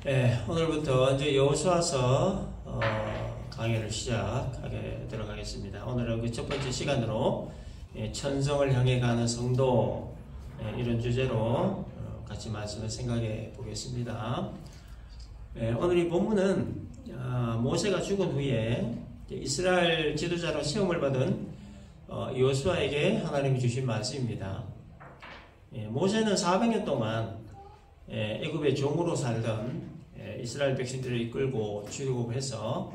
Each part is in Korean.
네, 오늘부터 이제 여호수아서 강의를 시작하게 들어가겠습니다. 오늘은 그 첫 번째 시간으로 천성을 향해 가는 성도 이런 주제로 같이 말씀을 생각해 보겠습니다. 오늘 이 본문은 모세가 죽은 후에 이스라엘 지도자로 세움을 받은 여호수아에게 하나님이 주신 말씀입니다. 모세는 400년 동안 애굽의 종으로 살던 이스라엘 백성들을 이끌고 출애굽해서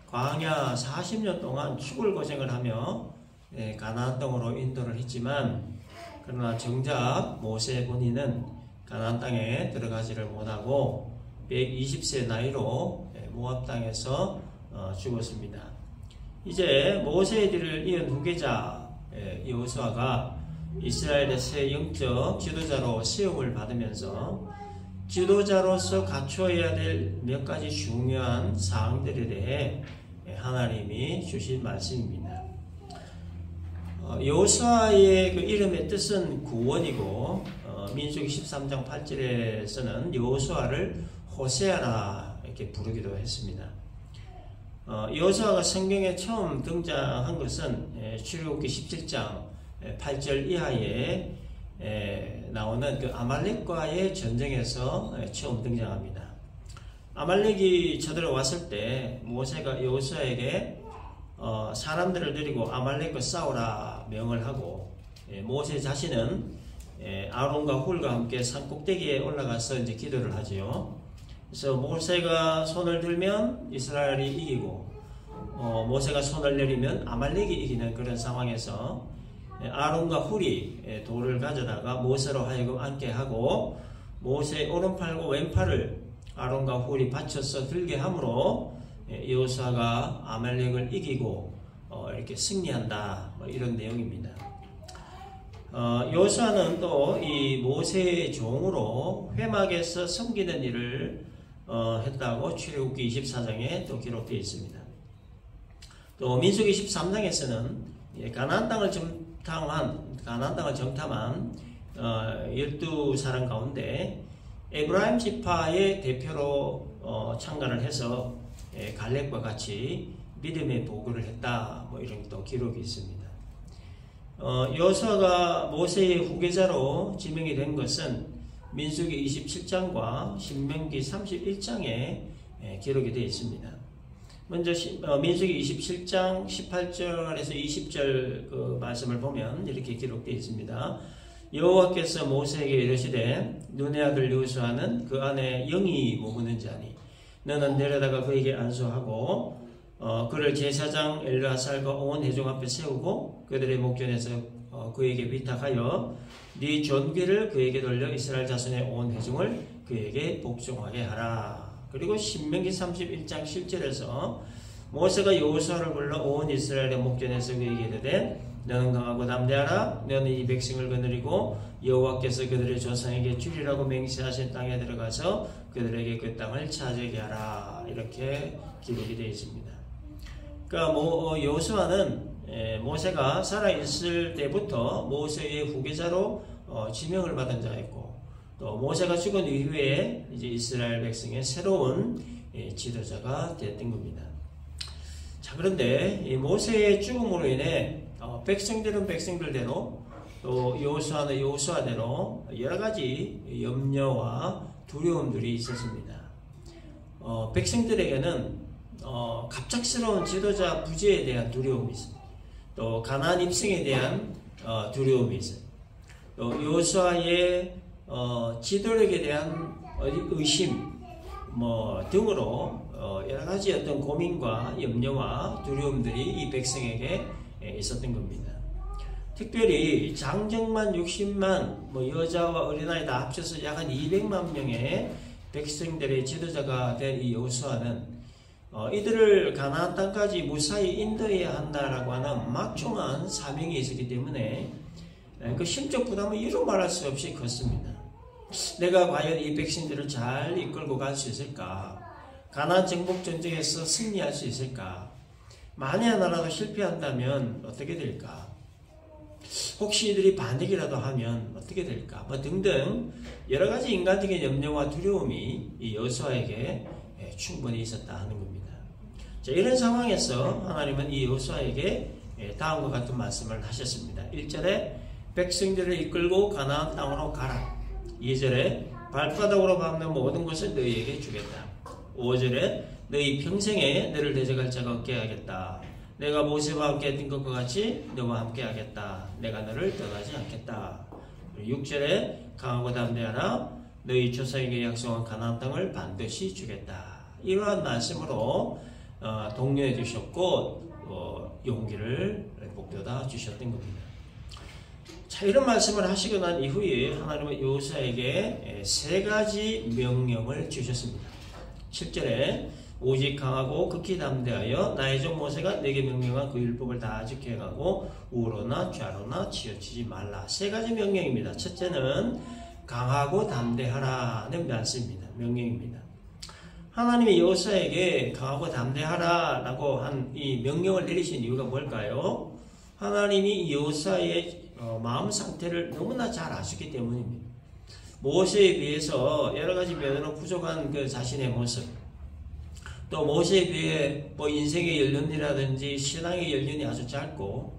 광야 40년 동안 추굴 고생을 하며 가나안 땅으로 인도를 했지만, 그러나 정작 모세 본인은 가나안 땅에 들어가지를 못하고 120세 나이로 모압 땅에서 죽었습니다. 이제 모세의 뒤를 이은 후계자 여호수아가 이스라엘의 새 영적 지도자로 세움을 받으면서 지도자로서 갖춰야 될 몇 가지 중요한 사항들에 대해 하나님이 주신 말씀입니다. 여호수아의 그 이름의 뜻은 구원이고, 민수기 13장 8절에서는 여호수아를 호세아라 이렇게 부르기도 했습니다. 여호수아가 성경에 처음 등장한 것은 출애굽기 17장 8절 이하에 나오는 그 아말렉과의 전쟁에서 처음 등장합니다. 아말렉이 쳐들어왔을 때 모세가 여호수아에게 사람들을 데리고 아말렉과 싸우라 명을 하고, 모세 자신은 아론과 훌과 함께 산 꼭대기에 올라가서 이제 기도를 하지요. 그래서 모세가 손을 들면 이스라엘이 이기고, 모세가 손을 내리면 아말렉이 이기는 그런 상황에서 아론과 훌이 돌을 가져다가 모세로 하여금 앉게 하고, 모세의 오른팔과 왼팔을 아론과 훌이 받쳐서 들게 함으로 여호수아가 아말렉을 이기고 이렇게 승리한다, 이런 내용입니다. 여호수아는 또 이 모세의 종으로 회막에서 섬기는 일을 했다고 출애굽기 24장에 또 기록되어 있습니다. 또 민수기 13장에서는 가나안 땅을 정탐한 12사람 가운데 에브라임 지파의 대표로 참가를 해서 갈렙과 같이 믿음의 보고를 했다, 이런 또 기록이 있습니다. 여호수아가 모세의 후계자로 지명이 된 것은 민수기 27장과 신명기 31장에 기록이 되어 있습니다. 먼저 민수기 27장 18절에서 20절 그 말씀을 보면 이렇게 기록되어 있습니다. 여호와께서 모세에게 이르시되 눈의 아들 여호수아는 그 안에 영이 머무는 자니 너는 내려다가 그에게 안수하고 그를 제사장 엘르아살과 온 회중 앞에 세우고 그들의 목전에서 그에게 위탁하여 네 존귀를 그에게 돌려 이스라엘 자손의 온 회중을 그에게 복종하게 하라. 그리고 신명기 31장 7절에서 모세가 여호수아를 불러 온 이스라엘의 목전에서 그에게 이르되 너는 강하고 담대하라. 너는 이 백성을 거느리고 여호와께서 그들의 조상에게 주리라고 맹세하신 땅에 들어가서 그들에게 그 땅을 차지하게 하라. 이렇게 기록이 되어 있습니다. 그러니까 여호수아는 모세가 살아있을 때부터 모세의 후계자로 지명을 받은 자였고, 또 모세가 죽은 이후에 이제 이스라엘 백성의 새로운 지도자가 되었던 겁니다. 자, 그런데 이 모세의 죽음으로 인해 백성들은 백성들대로, 또 여호수아는 여호수아대로 여러 가지 염려와 두려움들이 있었습니다. 백성들에게는 갑작스러운 지도자 부재에 대한 두려움이 있습니다. 또 가나안 입성에 대한 두려움이 있어요. 또 여호수아의 지도력에 대한 의심 등으로 여러 가지 어떤 고민과 염려와 두려움들이 이 백성에게 있었던 겁니다. 특별히 장정만 60만 여자와 어린아이 다 합쳐서 약 한 200만 명의 백성들의 지도자가 된 이 여호수아는 이들을 가나안 땅까지 무사히 인도해야 한다라고 하는 막중한 사명이 있었기 때문에 그 심적 부담은 이루 말할 수 없이 컸습니다. 내가 과연 이 백성들을 잘 이끌고 갈 수 있을까? 가나안 정복 전쟁에서 승리할 수 있을까? 만에 하나라도 실패한다면 어떻게 될까? 혹시 이들이 반역이라도 하면 어떻게 될까? 뭐 등등 여러 가지 인간적인 염려와 두려움이 이 여호수아에게 충분히 있었다 하는 겁니다. 자, 이런 상황에서 하나님은 이 여호수아에게 다음과 같은 말씀을 하셨습니다. 1절에 백성들을 이끌고 가나안 땅으로 가라. 2절에 발바닥으로 밟는 모든 것을 너희에게 주겠다. 5절에 너희 평생에 너를 대적할 자가 없게 하겠다. 내가 모세와 함께 했던 것과 같이 너와 함께 하겠다. 내가 너를 떠나지 않겠다. 6절에 강하고 담대하라. 너희 조상에게 약속한 가나안 땅을 반드시 주겠다. 이러한 말씀으로 독려해 주셨고 용기를 북돋아 주셨던 겁니다. 자, 이런 말씀을 하시고 난 이후에 하나님은 여호수아에게 세 가지 명령을 주셨습니다. 7절에 오직 강하고 극히 담대하여 나의 종 모세가 내게 명령한 그 율법을 다 지켜 행하고 우로나 좌로나 치우치지 말라. 세 가지 명령입니다. 첫째는 강하고 담대하라는 말씀입니다. 명령입니다. 하나님이 여호수아에게 강하고 담대하라라고 한 이 명령을 내리신 이유가 뭘까요? 하나님이 여호수아의 마음 상태를 너무나 잘 아시기 때문입니다. 모세에 비해서 여러 가지 면으로 부족한 그 자신의 모습, 또 모세에 비해 인생의 연륜이라든지 신앙의 연륜이 아주 짧고,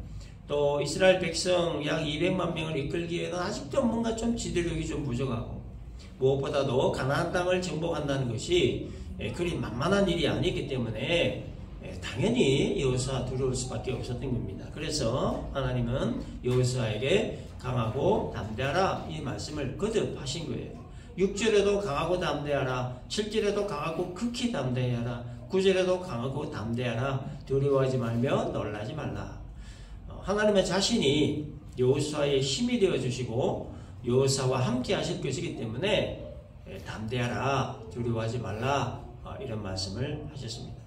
또 이스라엘 백성 약 200만 명을 이끌기에는 아직도 뭔가 좀 지도력이 좀 부족하고, 무엇보다도 가나안 땅을 정복한다는 것이 그리 만만한 일이 아니기 때문에 당연히 여호수아 두려울 수밖에 없었던 겁니다. 그래서 하나님은 여호수아에게 강하고 담대하라 이 말씀을 거듭하신 거예요. 6절에도 강하고 담대하라, 7절에도 강하고 극히 담대하라, 9절에도 강하고 담대하라, 두려워하지 말며 놀라지 말라. 하나님의 자신이 여호수아의 힘이 되어 주시고 여호수아와 함께 하실 것이기 때문에 담대하라, 두려워하지 말라, 이런 말씀을 하셨습니다.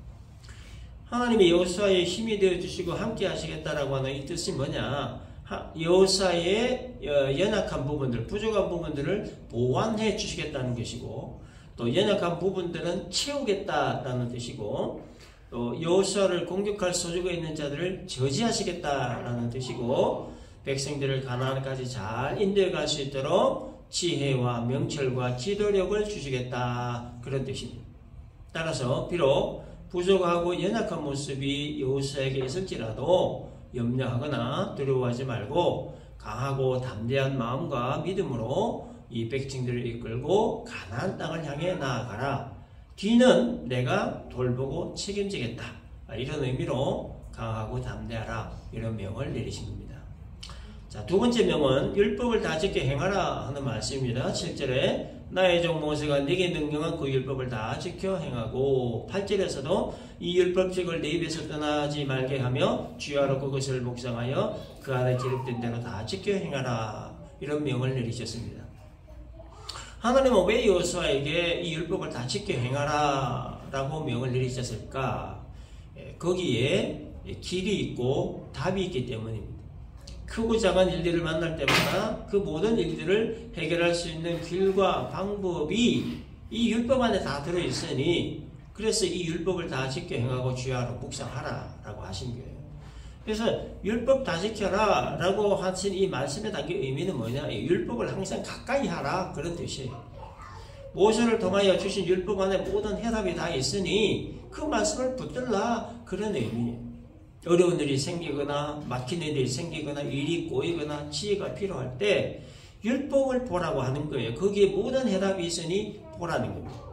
하나님이 여호수아의 힘이 되어 주시고 함께 하시겠다라고 하는 이 뜻이 뭐냐? 여호수아의 연약한 부분들, 부족한 부분들을 보완해 주시겠다는 것이고, 또 연약한 부분들은 채우겠다라는 뜻이고, 또 여호수아를 공격할 소지가 있는 자들을 저지하시겠다라는 뜻이고, 백성들을 가나안까지 잘 인도해 갈 수 있도록 지혜와 명철과 지도력을 주시겠다, 그런 뜻입니다. 따라서 비록 부족하고 연약한 모습이 여호수아에게 있을지라도 염려하거나 두려워하지 말고 강하고 담대한 마음과 믿음으로 이 백성들을 이끌고 가나안 땅을 향해 나아가라. 뒤는 내가 돌보고 책임지겠다. 이런 의미로 강하고 담대하라, 이런 명을 내리신 겁니다. 자, 두 번째 명은 율법을 다 지켜 행하라 하는 말씀입니다. 7절에 나의 종 모세가 네게 명령한 그 율법을 다 지켜 행하고, 8절에서도 이 율법책을 내 입에서 떠나지 말게 하며 주야로 그것을 묵상하여 그 안에 기록된 대로 다 지켜 행하라, 이런 명을 내리셨습니다. 하나님은 왜 여호수아에게 이 율법을 다 지켜 행하라 라고 명을 내리셨을까? 거기에 길이 있고 답이 있기 때문입니다. 크고 작은 일들을 만날 때마다 그 모든 일들을 해결할 수 있는 길과 방법이 이 율법 안에 다 들어있으니, 그래서 이 율법을 다 지켜 행하고 주야로 묵상하라 라고 하신 거예요. 그래서 율법 다 지켜라 라고 하신 이 말씀에 담긴 의미는 뭐냐? 율법을 항상 가까이 하라, 그런 뜻이에요. 모세를 통하여 주신 율법 안에 모든 해답이 다 있으니 그 말씀을 붙들라, 그런 의미예요. 어려운 일이 생기거나 막힌 일이 생기거나 일이 꼬이거나 지혜가 필요할 때 율법을 보라고 하는 거예요. 거기에 모든 해답이 있으니 보라는 겁니다.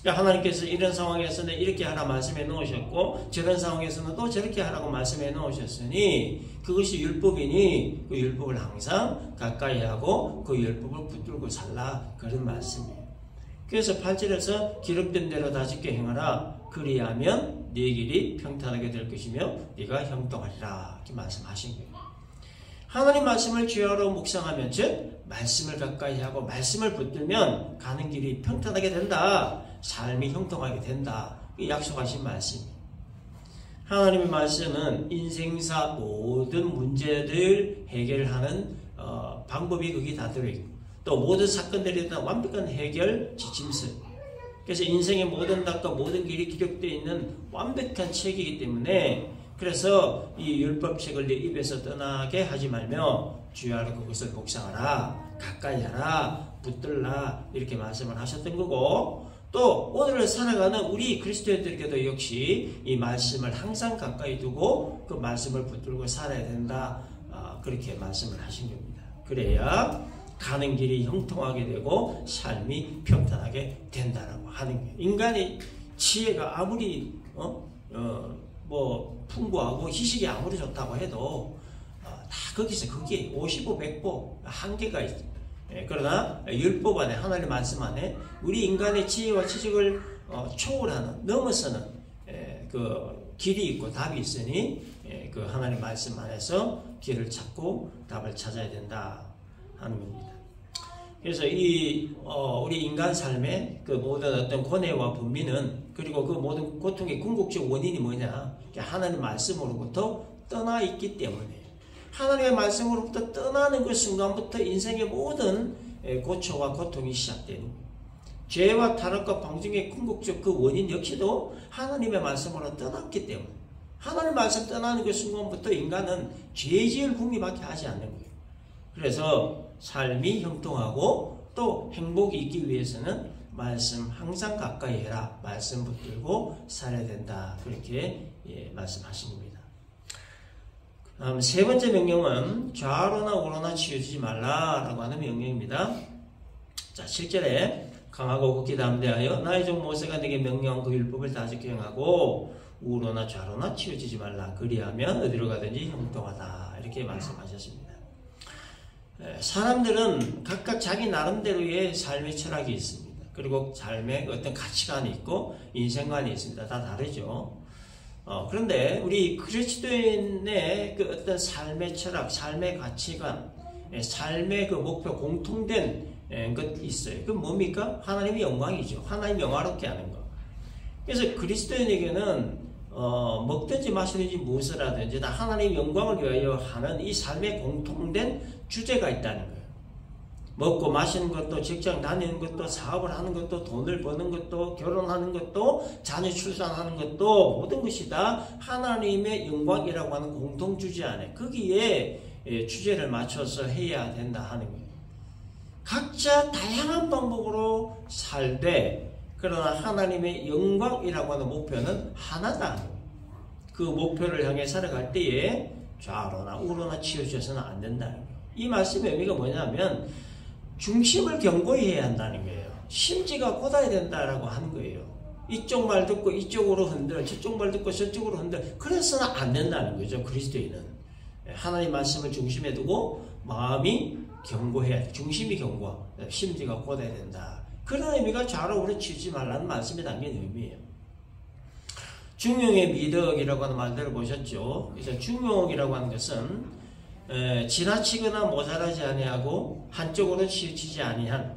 하나님께서 이런 상황에서는 이렇게 하라 말씀해 놓으셨고, 저런 상황에서는 또 저렇게 하라고 말씀해 놓으셨으니 그것이 율법이니 그 율법을 항상 가까이 하고 그 율법을 붙들고 살라, 그런 말씀이에요. 그래서 8절에서 기록된 대로 다 지켜 행하라. 그리하면 네 길이 평탄하게 될 것이며 네가 형통하리라, 이렇게 말씀하신 거예요. 하나님 말씀을 주야로 묵상하면, 즉 말씀을 가까이 하고 말씀을 붙들면 가는 길이 평탄하게 된다, 삶이 형통하게 된다, 약속하신 말씀이에요. 하나님의 말씀은 인생사 모든 문제들 해결하는 방법이 거기 다 들어있고, 또 모든 사건들에 대한 완벽한 해결 지침서. 그래서 인생의 모든 답과 모든 길이 기록되어 있는 완벽한 책이기 때문에 그래서 이 율법책을 내 입에서 떠나게 하지 말며 주야로 그것을 묵상하라, 가까이 하라, 붙들라 이렇게 말씀을 하셨던 거고, 또 오늘 살아가는 우리 그리스도인들에게도 역시 이 말씀을 항상 가까이 두고 그 말씀을 붙들고 살아야 된다, 그렇게 말씀을 하신 겁니다. 그래야 가는 길이 형통하게 되고 삶이 평탄하게 된다라고 하는 거예요. 인간의 지혜가 아무리 뭐 풍부하고 희식이 아무리 좋다고 해도 다 거기에 55, 100보 한계가 있어요. 그러나 율법 안에, 하나님의 말씀 안에 우리 인간의 지혜와 지식을 초월하는, 넘어서는 그 길이 있고 답이 있으니 그 하나님의 말씀 안에서 길을 찾고 답을 찾아야 된다 하는 겁니다. 그래서 우리 인간 삶의 그 모든 어떤 고뇌와 분민은, 그리고 그 모든 고통의 궁극적 원인이 뭐냐? 하나님의 말씀으로부터 떠나 있기 때문에, 하나님의 말씀으로부터 떠나는 그 순간부터 인생의 모든 고초와 고통이 시작되는, 죄와 타락과 방종의 궁극적 그 원인 역시도 하나님의 말씀으로 떠났기 때문에, 하나님의 말씀 떠나는 그 순간부터 인간은 죄 지을 궁리밖에 하지 않는 거예요. 그래서 삶이 형통하고 또 행복이 있기 위해서는 말씀 항상 가까이 해라, 말씀 붙들고 살아야 된다, 그렇게 말씀하신 겁니다. 세 번째 명령은 좌로나 우로나 치우치지 말라라고 하는 명령입니다. 자, 7절에 강하고 굳게 담대하여 나의 종 모세가 네게 명령한 그 율법을 다 지켜 행하고 우로나 좌로나 치우치지 말라, 그리하면 어디로 가든지 형통하다, 이렇게 말씀하셨습니다. 사람들은 각각 자기 나름대로의 삶의 철학이 있습니다. 그리고 삶의 어떤 가치관이 있고 인생관이 있습니다. 다 다르죠. 그런데 우리 그리스도인의 그 어떤 삶의 철학, 삶의 가치관, 삶의 그 목표, 공통된 것이 있어요. 그 뭡니까? 하나님의 영광이죠. 하나님 영화롭게 하는 거. 그래서 그리스도인에게는 먹든지 마시든지 무엇을 하든지 다 하나님 영광을 위하여 하는 이 삶의 공통된 주제가 있다는 거예요. 먹고 마시는 것도, 직장 다니는 것도, 사업을 하는 것도, 돈을 버는 것도, 결혼하는 것도, 자녀 출산하는 것도, 모든 것이 다 하나님의 영광이라고 하는 공통 주제 안에, 거기에 주제를 맞춰서 해야 된다 하는 거예요. 각자 다양한 방법으로 살되, 그러나 하나님의 영광이라고 하는 목표는 하나다. 그 목표를 향해 살아갈 때에 좌로나 우로나 치우쳐서는 안 된다는 거예요. 이 말씀의 의미가 뭐냐면 중심을 견고히 해야 한다는 거예요. 심지가 곧아야 된다라고 하는 거예요. 이쪽 말 듣고 이쪽으로 흔들, 저쪽 말 듣고 저쪽으로 흔들, 그래서는 안 된다는 거죠. 그리스도인은 하나님 말씀을 중심에 두고 마음이 견고해야 돼. 중심이 견고, 심지가 곧아야 된다. 그런 의미가 좌로 우로 치우치지 말라는 말씀에 담긴 의미예요. 중용의 미덕이라고 하는 말 들어보셨죠? 그래서 중용이라고 하는 것은 지나치거나 모자라지 아니하고 한쪽으로 치우치지 아니한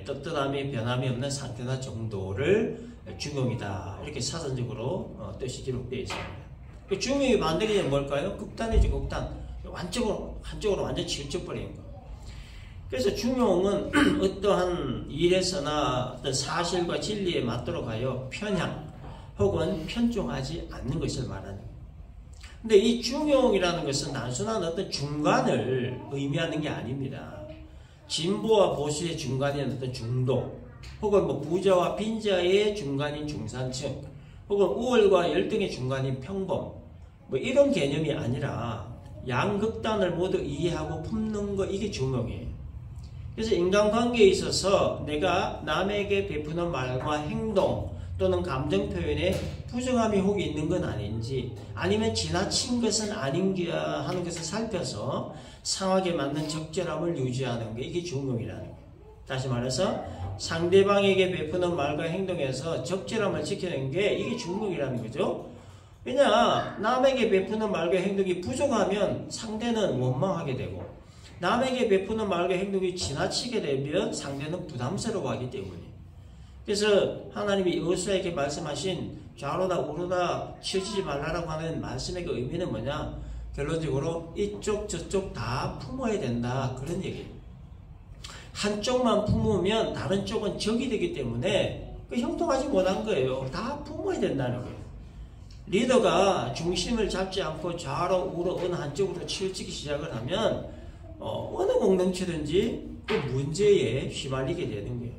떳떳함이 변함이 없는 상태나 정도를 중용이다, 이렇게 사전적으로 뜻이 기록되어 있습니다. 중용의 반대가 뭘까요? 극단이죠. 극단. 한쪽으로 완전 치우쳐버리는 거. 그래서 중용은 어떠한 일에서나 어떤 사실과 진리에 맞도록 하여 편향 혹은 편중하지 않는 것을 말하는 거예요. 근데 이 중용이라는 것은 단순한 어떤 중간을 의미하는 게 아닙니다. 진보와 보수의 중간인 어떤 중도, 혹은 뭐 부자와 빈자의 중간인 중산층, 혹은 우월과 열등의 중간인 평범, 뭐 이런 개념이 아니라 양극단을 모두 이해하고 품는 거, 이게 중용이에요. 그래서 인간관계에 있어서 내가 남에게 베푸는 말과 행동 또는 감정 표현에 부정함이 혹 있는 건 아닌지, 아니면 지나친 것은 아닌가 하는 것을 살펴서 상황에 맞는 적절함을 유지하는 게, 이게 중용이라는 거예요. 다시 말해서 상대방에게 베푸는 말과 행동에서 적절함을 지키는 게, 이게 중용이라는 거죠. 왜냐, 남에게 베푸는 말과 행동이 부족하면 상대는 원망하게 되고, 남에게 베푸는 말과 행동이 지나치게 되면 상대는 부담스러워하기 때문에. 그래서 하나님이 여호수아에게 말씀하신 좌로다 우로다 치우치지 말라라고 하는 말씀의 그 의미는 뭐냐? 결론적으로 이쪽 저쪽 다 품어야 된다, 그런 얘기예요. 한쪽만 품으면 다른 쪽은 적이 되기 때문에 형통하지 못한 거예요. 다 품어야 된다는 거예요. 리더가 중심을 잡지 않고 좌로 우로 어느 한쪽으로 치우치기 시작을 하면 어느 공동체든지 그 문제에 휘말리게 되는 거예요.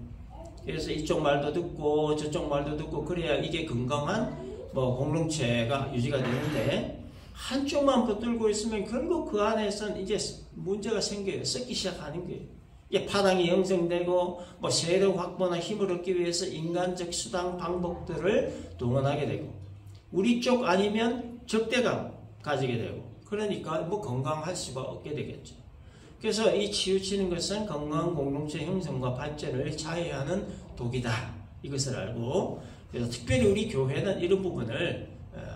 그래서 이쪽 말도 듣고 저쪽 말도 듣고 그래야 이게 건강한 공동체가 유지가 되는데, 한쪽만 붙들고 있으면 결국 그 안에서는 이제 문제가 생겨요. 썩기 시작하는 거예요. 이게 파당이 형성되고 세력 확보나 힘을 얻기 위해서 인간적 수단 방법들을 동원하게 되고, 우리 쪽 아니면 적대감 가지게 되고, 그러니까 건강할 수가 없게 되겠죠. 그래서 이 치우치는 것은 건강한 공동체 형성과 발전을 자해하는 독이다, 이것을 알고, 그래서 특별히 우리 교회는 이런 부분을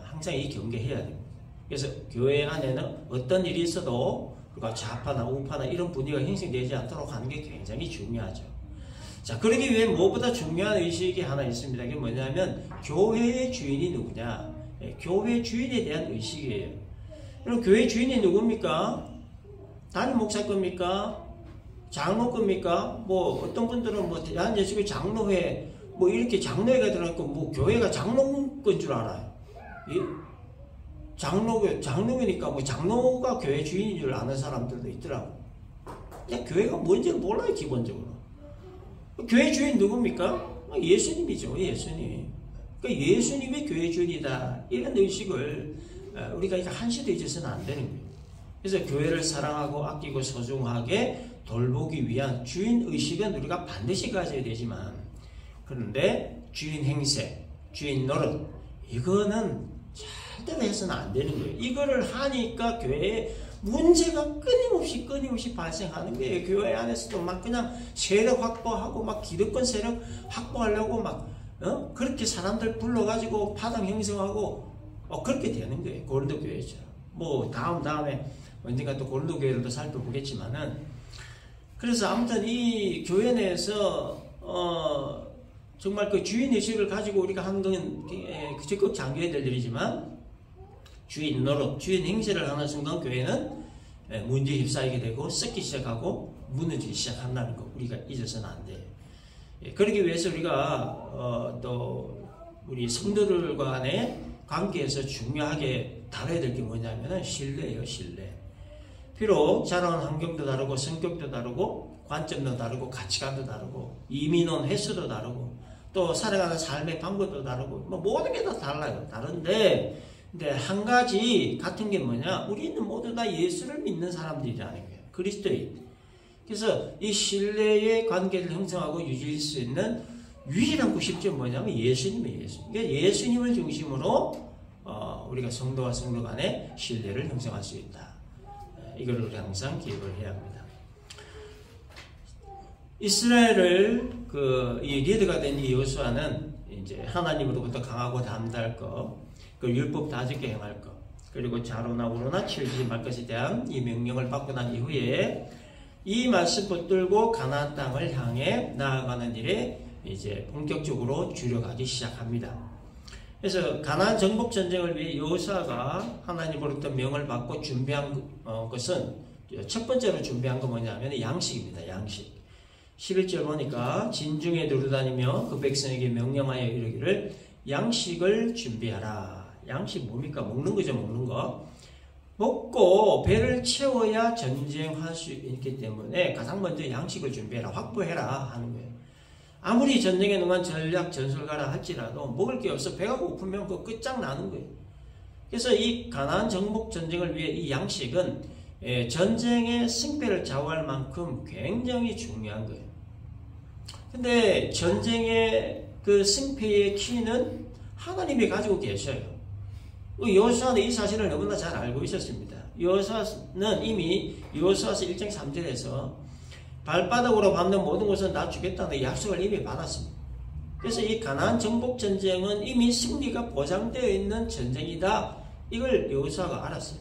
항상 경계해야 됩니다. 그래서 교회 안에는 어떤 일이 있어도 그리고 좌파나 우파나 이런 분위기가 형성되지 않도록 하는 게 굉장히 중요하죠. 자, 그러기 위해 무엇보다 중요한 의식이 하나 있습니다. 그게 뭐냐면 교회의 주인이 누구냐? 교회 주인에 대한 의식이에요. 그럼 교회 주인이 누굽니까? 담임 목사 겁니까? 장로 겁니까? 어떤 분들은 대한예수교 장로회 이렇게 장로회가 들어갔고 교회가 장로 건 줄 알아요. 예? 장로회니까 장로가 교회 주인인 줄 아는 사람들도 있더라고. 교회가 뭔지를 몰라요, 기본적으로. 교회 주인 누굽니까? 예수님이죠, 예수님. 그러니까 예수님이 교회 주인이다, 이런 의식을 우리가 한시도 잊어서는 안 되는 거예요. 그래서 교회를 사랑하고 아끼고 소중하게 돌보기 위한 주인 의식은 우리가 반드시 가져야 되지만, 그런데 주인 행세, 주인 노릇, 이거는 절대로 해서는 안 되는 거예요. 이거를 하니까 교회에 문제가 끊임없이 발생하는 거예요. 교회 안에서도 그냥 세력 확보하고 기득권 세력 확보하려고 그렇게 사람들 불러가지고 파당 형성하고 그렇게 되는 거예요. 고린도 교회처럼. 다음에 언젠가 또 고린도 교회를 또 살펴보겠지만은, 그래서 아무튼 이 교회 내에서 정말 그 주인의식을 가지고 우리가 하는 건 적극 장교해야 될 일이지만, 주인 노릇, 주인 행세를 하는 순간 교회는 문제에 휩싸이게 되고 썩기 시작하고 무너지기 시작한다는 거 우리가 잊어서는 안 돼요. 그러기 위해서 우리가 또 우리 성도들 간의 관계에서 중요하게 다뤄야 될 게 뭐냐면은 신뢰예요, 신뢰. 비록 자라는 환경도 다르고 성격도 다르고 관점도 다르고 가치관도 다르고 이민원 횟수도 다르고 또 살아가는 삶의 방법도 다르고 모든 게 다 달라요. 다른데 근데 한 가지 같은 게 뭐냐? 우리는 모두 다 예수를 믿는 사람들이라는 거예요. 그리스도인. 그래서 이 신뢰의 관계를 형성하고 유지할 수 있는 유일한 구심점이 뭐냐면 예수님이에요. 예수님. 그러니까 예수님을 중심으로 우리가 성도와 성도 간의 신뢰를 형성할 수 있다. 이걸 우리 항상 기억을 해야 합니다. 이스라엘을 이 리더가 된 이 여호수아는 이제 하나님으로부터 강하고 담대할 것, 그 율법 다지게 행할 것, 그리고 좌로나 우로나 치우치지 말 것에 대한 이 명령을 받고 난 이후에 이 말씀 붙들고 가나안 땅을 향해 나아가는 일에 이제 본격적으로 주력하기 시작합니다. 그래서 가나안 정복 전쟁을 위해 여호수아가 하나님으로부터 명을 받고 준비한 것은 첫 번째로 준비한 건 뭐냐면 양식입니다. 양식. 11절 보니까 진중에 두루다니며 그 백성에게 명령하여 이르기를 양식을 준비하라. 양식 뭡니까? 먹는 거죠, 먹는 거. 먹고 배를 채워야 전쟁할 수 있기 때문에 가장 먼저 양식을 준비해라, 확보해라 하는 거예요. 아무리 전쟁에 능한 전략 전술가라 할지라도 먹을 게 없어 배가 고프면 그 끝장나는 거예요. 그래서 이 가나안 정복 전쟁을 위해 이 양식은 전쟁의 승패를 좌우할 만큼 굉장히 중요한 거예요. 근데 전쟁의 그 승패의 키는 하나님이 가지고 계셔요. 여호수아는 이 사실을 너무나 잘 알고 있었습니다. 여호수아는 이미 여호수아서 1장 3절에서 발바닥으로 밟는 모든 것은 다 주겠다는 약속을 이미 받았습니다. 그래서 이 가나안 정복 전쟁은 이미 승리가 보장되어 있는 전쟁이다. 이걸 여호수아가 알았어요.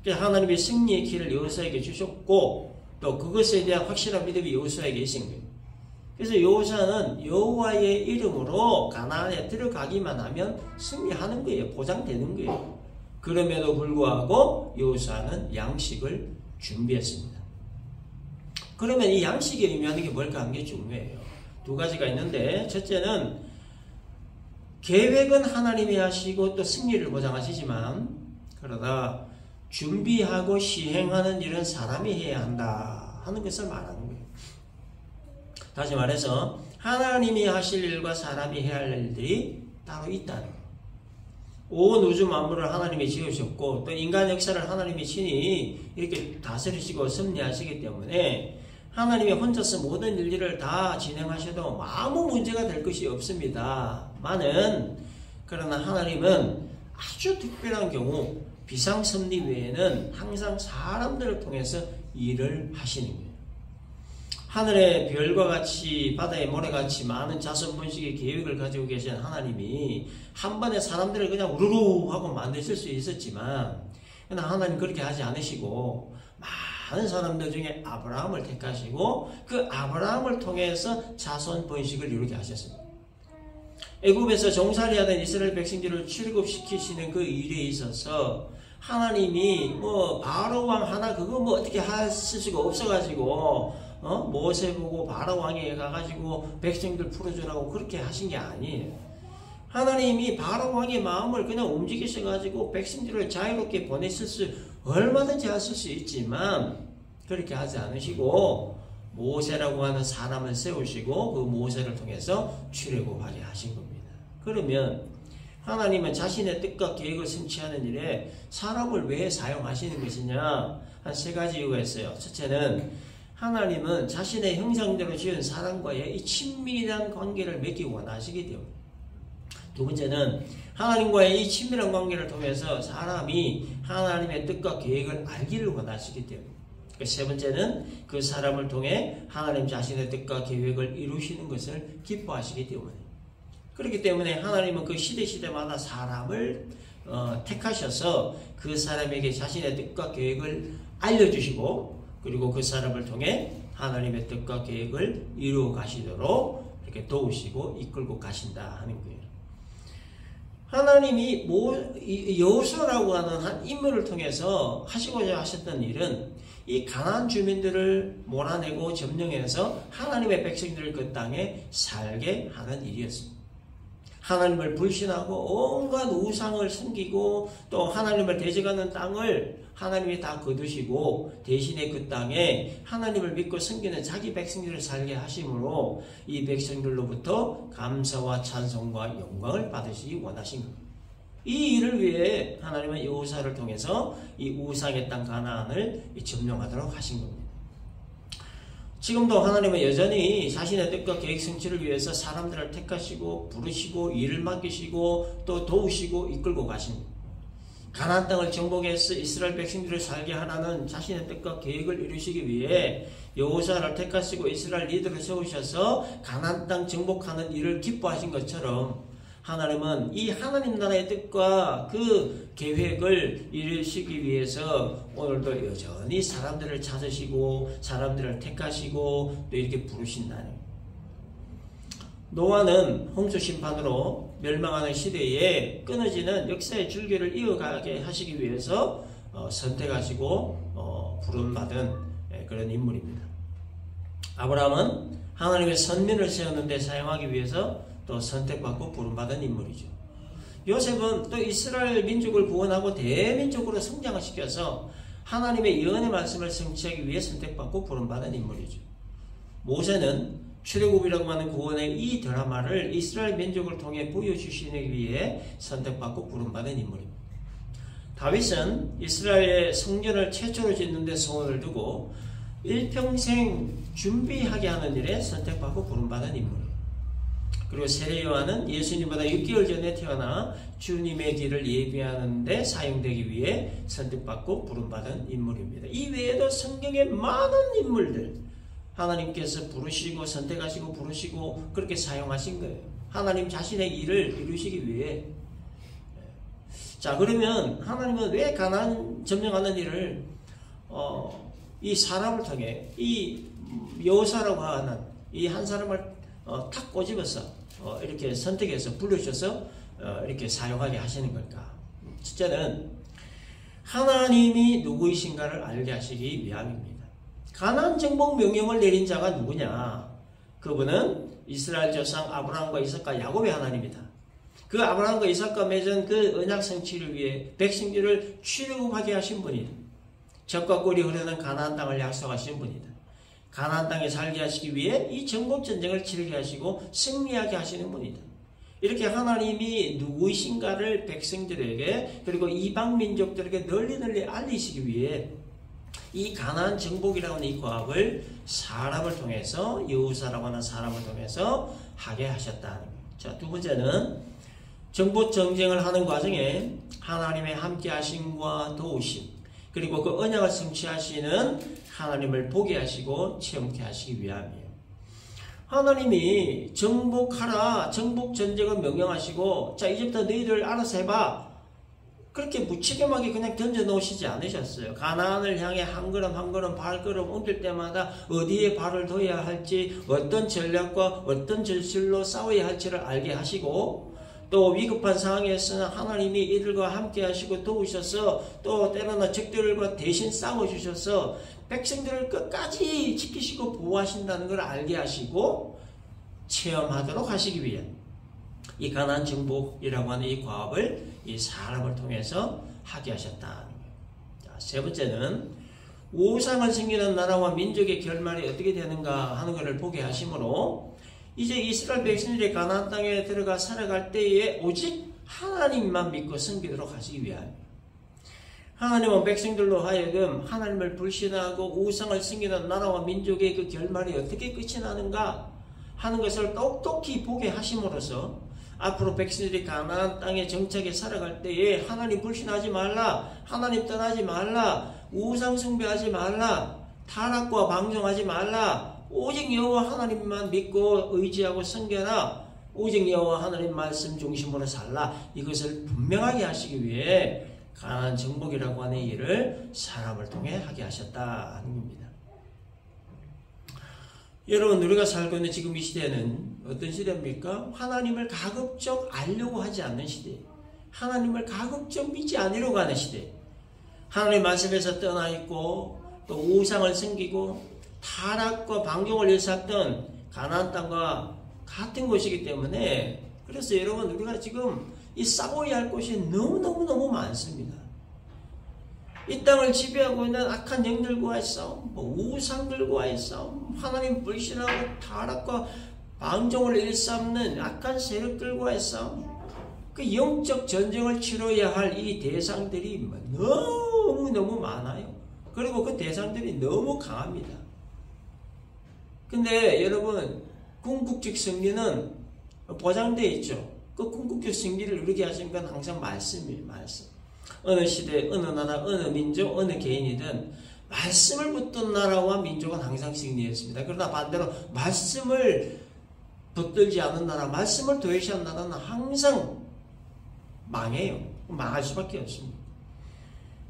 그래서 하나님이 승리의 길을 여호수아에게 주셨고 또 그것에 대한 확실한 믿음이 여호수아에게 있은 거예요. 그래서 여호수아는 여호와의 이름으로 가나안에 들어가기만 하면 승리하는 거예요. 보장되는 거예요. 그럼에도 불구하고 여호수아는 양식을 준비했습니다. 그러면 이 양식이 의미하는 게 뭘까 하는 게 중요해요. 두 가지가 있는데 첫째는 계획은 하나님이 하시고 또 승리를 보장하시지만 그러다 준비하고 시행하는 일은 사람이 해야 한다 하는 것을 말하는 거예요. 다시 말해서 하나님이 하실 일과 사람이 해야 할 일들이 따로 있다는 거예요. 온 우주 만물을 하나님이 지으셨고 또 인간 역사를 하나님이 친히 이렇게 다스리시고 섭리하시기 때문에 하나님이 혼자서 모든 일들을 다 진행하셔도 아무 문제가 될 것이 없습니다. 그러나 하나님은 아주 특별한 경우 비상섭리 외에는 항상 사람들을 통해서 일을 하시는 거예요. 하늘의 별과 같이 바다의 모래같이 많은 자손 번식의 계획을 가지고 계신 하나님이 한 번에 사람들을 그냥 우르르 하고 만드실 수 있었지만 그러나 하나님 그렇게 하지 않으시고 많은 사람들 중에 아브라함을 택하시고 그 아브라함을 통해서 자손 번식을 이루게 하셨습니다. 애굽에서 종살이하던 이스라엘 백성들을 출애굽시키시는 그 일에 있어서 하나님이 바로 왕 하나 그거 어떻게 하실 수가 없어가지고 모세 보고 바로 왕에 가가지고 백성들 풀어주라고 그렇게 하신 게 아니에요. 하나님이 바로 왕의 마음을 그냥 움직이셔가지고 백성들을 자유롭게 보내실 수 얼마든지 하실 수 있지만 그렇게 하지 않으시고 모세라고 하는 사람을 세우시고 그 모세를 통해서 출애굽하게 하신 겁니다. 그러면 하나님은 자신의 뜻과 계획을 성취하는 일에 사람을 왜 사용하시는 것이냐? 한 세 가지 이유가 있어요. 첫째는 하나님은 자신의 형상대로 지은 사람과의 이 친밀한 관계를 맺기 원하시기 때문에. 두 번째는 하나님과의 이 친밀한 관계를 통해서 사람이 하나님의 뜻과 계획을 알기를 원하시기 때문에. 세 번째는 그 사람을 통해 하나님 자신의 뜻과 계획을 이루시는 것을 기뻐하시기 때문에. 그렇기 때문에 하나님은 그 시대마다 사람을 택하셔서 그 사람에게 자신의 뜻과 계획을 알려주시고 그리고 그 사람을 통해 하나님의 뜻과 계획을 이루어 가시도록 이렇게 도우시고 이끌고 가신다 하는 거예요. 하나님이 여호수아라고 하는 한 인물을 통해서 하시고자 하셨던 일은 이 가나안 주민들을 몰아내고 점령해서 하나님의 백성들을 그 땅에 살게 하는 일이었습니다. 하나님을 불신하고 온갖 우상을 섬기고 또 하나님을 대적하는 땅을 하나님이 다 거두시고 대신에 그 땅에 하나님을 믿고 섬기는 자기 백성들을 살게 하심으로 이 백성들로부터 감사와 찬송과 영광을 받으시기 원하신 겁니다. 이 일을 위해 하나님은 여호수아를 통해서 이 우상의 땅 가나안을 점령하도록 하신 겁니다. 지금도 하나님은 여전히 자신의 뜻과 계획 성취를 위해서 사람들을 택하시고 부르시고 일을 맡기시고 또 도우시고 이끌고 가십니다. 가나안 땅을 정복해서 이스라엘 백성들을 살게 하라는 자신의 뜻과 계획을 이루시기 위해 여호수아를 택하시고 이스라엘 리더를 세우셔서 가나안 땅 정복하는 일을 기뻐하신 것처럼 하나님은 이 하나님 나라의 뜻과 그 계획을 이루시기 위해서 오늘도 여전히 사람들을 찾으시고 사람들을 택하시고 또 이렇게 부르신다는 거예요. 노아는 홍수 심판으로 멸망하는 시대에 끊어지는 역사의 줄기를 이어가게 하시기 위해서 선택하시고 부름받은 그런 인물입니다. 아브라함은 하나님의 선민을 세우는 데 사용하기 위해서 또 선택받고 부름받은 인물이죠. 요셉은 또 이스라엘 민족을 구원하고 대민족으로 성장을 시켜서 하나님의 예언의 말씀을 성취하기 위해 선택받고 부름받은 인물이죠. 모세는 출애굽이라고 하는 구원의 이 드라마를 이스라엘 민족을 통해 보여주시기 위해 선택받고 부름받은 인물입니다. 다윗은 이스라엘의 성전을 최초로 짓는 데 소원을 두고 일평생 준비하게 하는 일에 선택받고 부름받은 인물이에요. 그리고 세례 요한은 예수님보다 6개월 전에 태어나 주님의 길을 예비하는 데 사용되기 위해 선택받고 부름받은 인물입니다. 이 외에도 성경에 많은 인물들 하나님께서 부르시고 선택하시고 부르시고 그렇게 사용하신 거예요. 하나님 자신의 일을 이루시기 위해. 자, 그러면 하나님은 왜 가나안 점령하는 일을 이 사람을 통해 이 여호수아라고 하는 이 한 사람을 탁 꼬집어서 이렇게 선택해서 불러주셔서 이렇게 사용하게 하시는 걸까? 첫째는 하나님이 누구이신가를 알게 하시기 위함입니다. 가나안 정복 명령을 내린 자가 누구냐? 그분은 이스라엘 조상 아브라함과 이삭과 야곱의 하나님이다. 그 아브라함과 이삭과 맺은 그 언약 성취를 위해 백성들을 출애굽하게 하신 분이다. 젖과 꿀이 흐르는 가나안 땅을 약속하신 분이다. 가나안 땅에 살게 하시기 위해 이 정복 전쟁을 치르게 하시고 승리하게 하시는 분이다. 이렇게 하나님이 누구이신가를 백성들에게 그리고 이방 민족들에게 널리 알리시기 위해 이 가나안 정복이라고 하는 이 과업을 사람을 통해서 여호사라고 하는 사람을 통해서 하게 하셨다는 거예요. 자, 두 번째는 정복 전쟁을 하는 과정에 하나님의 함께 하심과 도우심 그리고 그 언약을 성취하시는 하나님을 보게 하시고 체험케 하시기 위함이에요. 하나님이 정복하라, 정복 전쟁을 명령하시고 자 이제부터 너희들 알아서 해봐. 그렇게 무책임하게 그냥 던져놓으시지 않으셨어요. 가나안을 향해 한 걸음 한 걸음 발걸음 옮길 때마다 어디에 발을 둬야 할지 어떤 전략과 어떤 전술로 싸워야 할지를 알게 하시고 또 위급한 상황에서는 하나님이 이들과 함께 하시고 도우셔서 또 때로는 적들과 대신 싸워주셔서 백성들을 끝까지 지키시고 보호하신다는 걸 알게 하시고 체험하도록 하시기 위해 이 가나안 정복이라고 하는 이 과업을 이 사람을 통해서 하게 하셨다는 거예요. 자, 세 번째는 우상을 섬기는 나라와 민족의 결말이 어떻게 되는가 하는 것을 보게 하심으로 이제 이스라엘 백성들이 가나안 땅에 들어가 살아갈 때에 오직 하나님만 믿고 섬기도록 하시기 위함이에요. 하나님은 백성들로 하여금 하나님을 불신하고 우상을 섬기는 나라와 민족의 그 결말이 어떻게 끝이 나는가 하는 것을 똑똑히 보게 하심으로써 앞으로 백성들이 가나안 땅에 정착해 살아갈 때에 하나님 불신하지 말라, 하나님 떠나지 말라, 우상 숭배하지 말라, 타락과 방종하지 말라, 오직 여호와 하나님만 믿고 의지하고 섬겨라, 오직 여호와 하나님 말씀 중심으로 살라, 이것을 분명하게 하시기 위해 가나안 정복이라고 하는 일을 사람을 통해 하게 하셨다는 겁니다. 여러분, 우리가 살고 있는 지금 이 시대는 어떤 시대입니까? 하나님을 가급적 알려고 하지 않는 시대, 하나님을 가급적 믿지 않으려고 하는 시대, 하나님 말씀에서 떠나 있고 또 우상을 섬기고 타락과 방종을 일삼던 가나안 땅과 같은 곳이기 때문에 그래서 여러분 우리가 지금 이 싸워야 할 곳이 너무너무 많습니다. 이 땅을 지배하고 있는 악한 영들과의 싸움, 우상들과의 싸움, 하나님 불신하고 타락과 방종을 일삼는 악한 세력들과의 싸움, 그 영적 전쟁을 치러야 할 이 대상들이 너무너무 많아요. 그리고 그 대상들이 너무 강합니다. 근데 여러분, 궁극적 승리는 보장되어 있죠. 그 궁극적 승리를 이루게 하신 건 항상 말씀이에요. 말씀. 어느 시대, 어느 나라, 어느 민족, 어느 개인이든 말씀을 붙든 나라와 민족은 항상 승리했습니다. 그러나 반대로 말씀을 붙들지 않은 나라, 말씀을 도외시한 나라는 항상 망해요. 망할 수밖에 없습니다.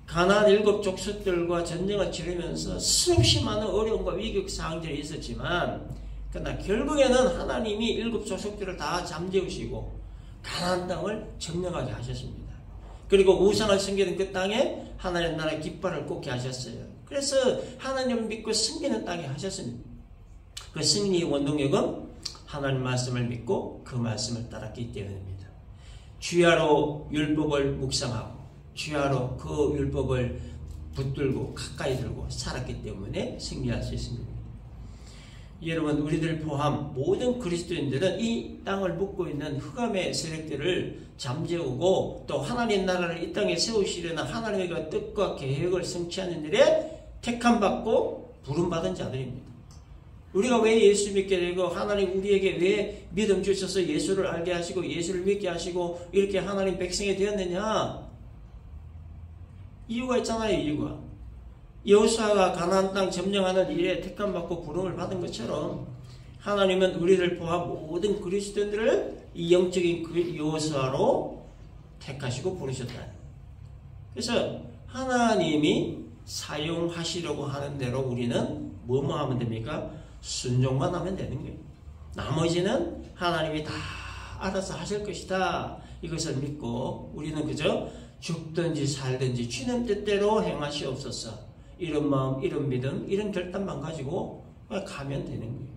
가나안 7 족속들과 전쟁을 치르면서 수없이 많은 어려움과 위기 상황들이 있었지만 그러나 결국에는 하나님이 7 족속들을 다 잠재우시고 가나안 땅을 점령하게 하셨습니다. 그리고 우상을 섬기는 그 땅에 하나님 나라의 깃발을 꽂게 하셨어요. 그래서 하나님을 믿고 섬기는 땅에 하셨습니다. 그 승리의 원동력은 하나님 말씀을 믿고 그 말씀을 따랐기 때문입니다. 주야로 율법을 묵상하고 주야로 그 율법을 붙들고 가까이 들고 살았기 때문에 승리할 수 있습니다. 여러분, 우리들 포함 모든 그리스도인들은 이 땅을 묶고 있는 흑암의 세력들을 잠재우고 또 하나님 나라를 이 땅에 세우시려는 하나님의 뜻과 계획을 성취하는 일에 택함받고 부름받은 자들입니다. 우리가 왜 예수 믿게 되고 하나님 우리에게 왜 믿음 주셔서 예수를 알게 하시고 예수를 믿게 하시고 이렇게 하나님 백성이 되었느냐? 이유가 있잖아요. 이유가. 여호수아가 가나안 땅 점령하는 일에 택함받고 부름을 받은 것처럼 하나님은 우리를 포함 모든 그리스도인들을 이 영적인 그 여호수아로 택하시고 부르셨다. 그래서 하나님이 사용하시려고 하는 대로 우리는 뭐뭐 하면 됩니까? 순종만 하면 되는 거예요. 나머지는 하나님이 다 알아서 하실 것이다. 이것을 믿고 우리는 그저 죽든지 살든지 주님 뜻대로 행하시옵소서. 이런 마음, 이런 믿음, 이런 결단만 가지고 가면 되는 거예요.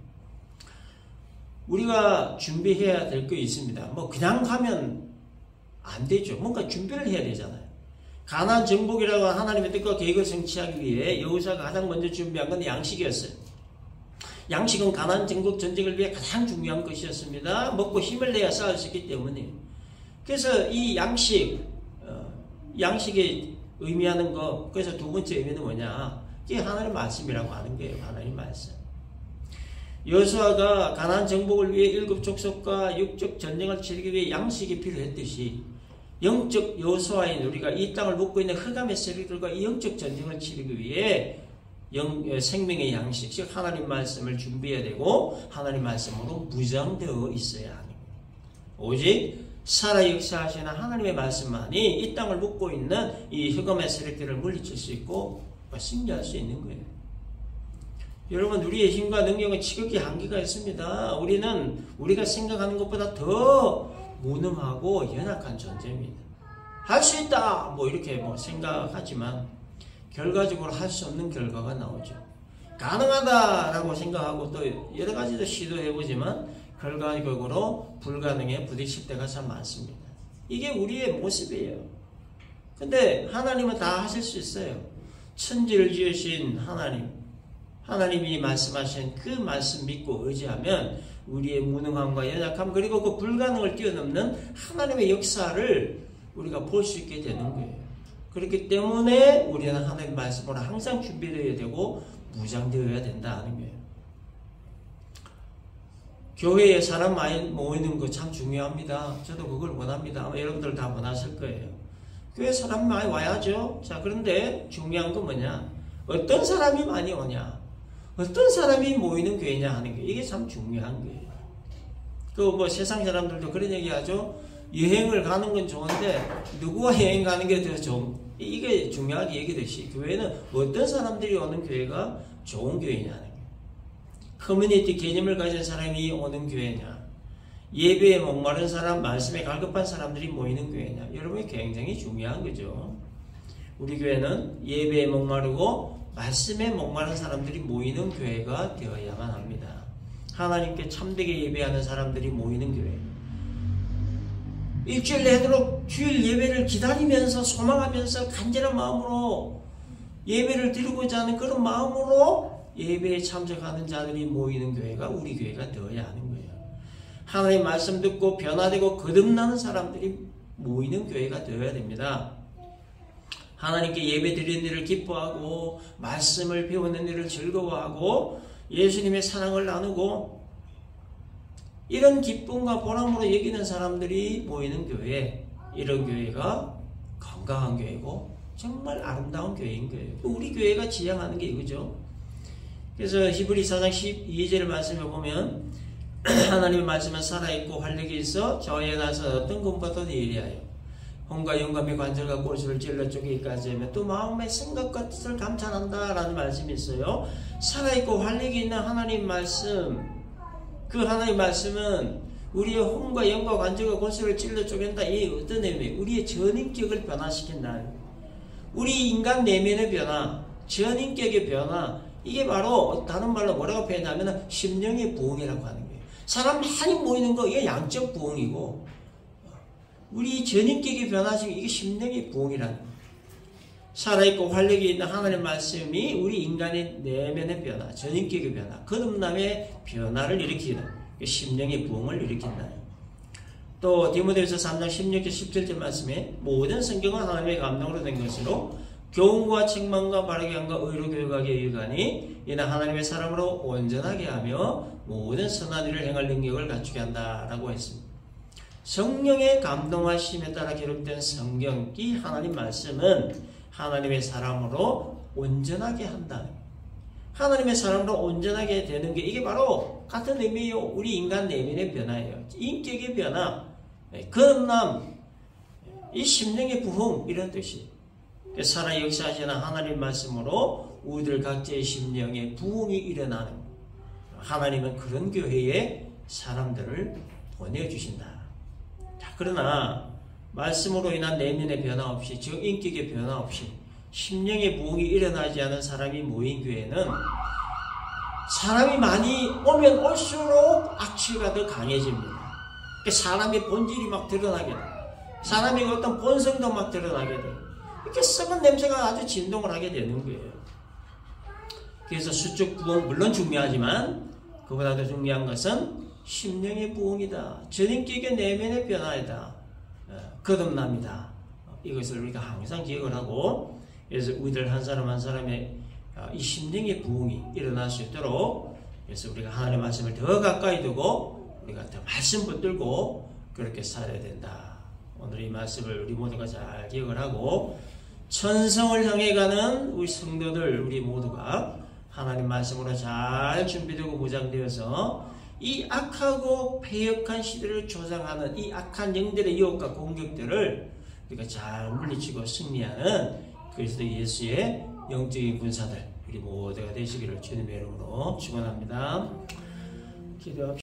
우리가 준비해야 될 게 있습니다. 뭐 그냥 가면 안 되죠. 뭔가 준비를 해야 되잖아요. 가나안 정복이라고 하나님의 뜻과 계획을 성취하기 위해 여호수아가 가장 먼저 준비한 건 양식이었어요. 양식은 가나안 정복 전쟁을 위해 가장 중요한 것이었습니다. 먹고 힘을 내야 싸울 수 있기 때문에. 그래서 이 양식이 의미하는 것, 그래서 두 번째 의미는 뭐냐? 이게 하나님의 말씀이라고 하는 거예요. 하나님의 말씀. 여호수아가 가나안 정복을 위해 7 족속과 육적 전쟁을 치르기 위해 양식이 필요했듯이 영적 여호수아인 우리가 이 땅을 묵고 있는 흑암의 세력들과 이 영적 전쟁을 치르기 위해 생명의 양식, 즉 하나님 말씀을 준비해야 되고 하나님 말씀으로 무장되어 있어야 하는 거예요. 오직 살아 역사하시는 하나님의 말씀만이 이 땅을 묵고 있는 이 흑암의 세력들을 물리칠 수 있고 승리할 수 있는 거예요. 여러분, 우리의 힘과 능력은 지극히 한계가 있습니다. 우리는 우리가 생각하는 것보다 더 무능하고 연약한 존재입니다. 할 수 있다! 뭐 이렇게 생각하지만 결과적으로 할 수 없는 결과가 나오죠. 가능하다라고 생각하고 또 여러 가지도 시도해보지만 결과적으로 불가능에 부딪힐 때가 참 많습니다. 이게 우리의 모습이에요. 근데 하나님은 다 하실 수 있어요. 천지를 지으신 하나님이 말씀하신 그 말씀 믿고 의지하면 우리의 무능함과 연약함 그리고 그 불가능을 뛰어넘는 하나님의 역사를 우리가 볼 수 있게 되는 거예요. 그렇기 때문에 우리는 하나님의 말씀으로 항상 준비되어야 되고 무장되어야 된다 하는 거예요. 교회에 사람 많이 모이는 거 참 중요합니다. 저도 그걸 원합니다. 아마 여러분들 다 원하실 거예요. 교회에 사람 많이 와야죠. 자, 그런데 중요한 건 뭐냐? 어떤 사람이 많이 오냐? 어떤 사람이 모이는 교회냐 하는 게 이게 참 중요한 거예요. 세상 사람들도 그런 얘기 하죠. 여행을 가는 건 좋은데 누구와 여행 가는 게 더 좋은, 이게 중요하게 얘기듯이 교회는 어떤 사람들이 오는 교회가 좋은 교회냐는 거예요. 커뮤니티 개념을 가진 사람이 오는 교회냐, 예배에 목마른 사람, 말씀에 갈급한 사람들이 모이는 교회냐, 여러분이 굉장히 중요한 거죠. 우리 교회는 예배에 목마르고 말씀에 목마른 사람들이 모이는 교회가 되어야만 합니다. 하나님께 참되게 예배하는 사람들이 모이는 교회. 일주일 내도록 주일 예배를 기다리면서 소망하면서 간절한 마음으로 예배를 드리고자 하는 그런 마음으로 예배에 참석하는 자들이 모이는 교회가 우리 교회가 되어야 하는 거예요. 하나님의 말씀 듣고 변화되고 거듭나는 사람들이 모이는 교회가 되어야 됩니다. 하나님께 예배 드리는 일을 기뻐하고 말씀을 배우는 일을 즐거워하고 예수님의 사랑을 나누고 이런 기쁨과 보람으로 여기는 사람들이 모이는 교회, 이런 교회가 건강한 교회고 정말 아름다운 교회인 거예요. 우리 교회가 지향하는 게 이거죠. 그래서 히브리 4장 12절 말씀을 보면 하나님의 말씀은 살아있고 활력이 있어 저에 나서 어떤 것보다도 예리하여 혼과 영감의 관절과 골수를 찔러 쪼개기까지 하며 또 마음의 생각과 뜻을 감찰한다라는 말씀이 있어요. 살아있고 활력이 있는 하나님 말씀, 그 하나님 말씀은 우리의 혼과 영과 관절과 골수를 찔러 쪼갠다. 이 어떤 의미? 우리의 전인격을 변화시킨다. 우리 인간 내면의 변화, 전인격의 변화, 이게 바로 다른 말로 뭐라고 표현하면 심령의 부흥이라고 하는 거예요. 사람 많이 모이는 거 이게 양적 부흥이고 우리 전인격의 변화시키는 이게 심령의 부흥이라는 거예요. 살아있고 활력이 있는 하나님의 말씀이 우리 인간의 내면의 변화, 전인격의 변화, 거듭남의 변화를 일으키는 심령의 부흥을 일으킨다. 또 디모데후서 3장 16절 17절 말씀에 모든 성경은 하나님의 감동으로 된 것으로 교훈과 책망과 바르게 함과 의로 교육하게 유익하니 이는 하나님의 사람으로 온전하게 하며 모든 선한 일을 행할 능력을 갖추게 한다라고 했습니다. 성령의 감동하심에 따라 기록된 성경, 이 하나님 말씀은 하나님의 사람으로 온전하게 한다는 거예요. 하나님의 사람으로 온전하게 되는 게 이게 바로 같은 의미예요. 우리 인간 내면의 변화예요. 인격의 변화, 거듭남, 이 심령의 부흥 이런 뜻이 살아 역사하시는 하나님 말씀으로 우리들 각자의 심령의 부흥이 일어나는 거예요. 하나님은 그런 교회에 사람들을 보내주신다. 자, 그러나 말씀으로 인한 내면의 변화 없이, 즉 인격의 변화 없이 심령의 부흥이 일어나지 않은 사람이 모인 교회는 사람이 많이 오면 올수록 악취가 더 강해집니다. 사람의 본질이 막 드러나게 돼요. 사람이 어떤 본성도 막 드러나게 돼요. 이렇게 썩은 냄새가 아주 진동을 하게 되는 거예요. 그래서 수적 부흥 물론 중요하지만 그보다도 중요한 것은 심령의 부흥이다. 전인격의 내면의 변화이다. 거듭남이다. 이것을 우리가 항상 기억을 하고, 그래서 우리들 한 사람 한 사람의 이 심령의 부흥이 일어날 수 있도록, 그래서 우리가 하나님의 말씀을 더 가까이 두고 우리가 더 말씀 붙들고 그렇게 살아야 된다. 오늘 이 말씀을 우리 모두가 잘 기억을 하고 천성을 향해 가는 우리 성도들 우리 모두가 하나님 말씀으로 잘 준비되고 무장되어서 이 악하고 패역한 시대를 조장하는 이 악한 영들의 유혹과 공격들을 우리가 잘 물리치고 승리하는 그리스도 예수의 영적인 군사들 우리 모두가 되시기를 주님의 이름으로 축원합니다. 기도합시다.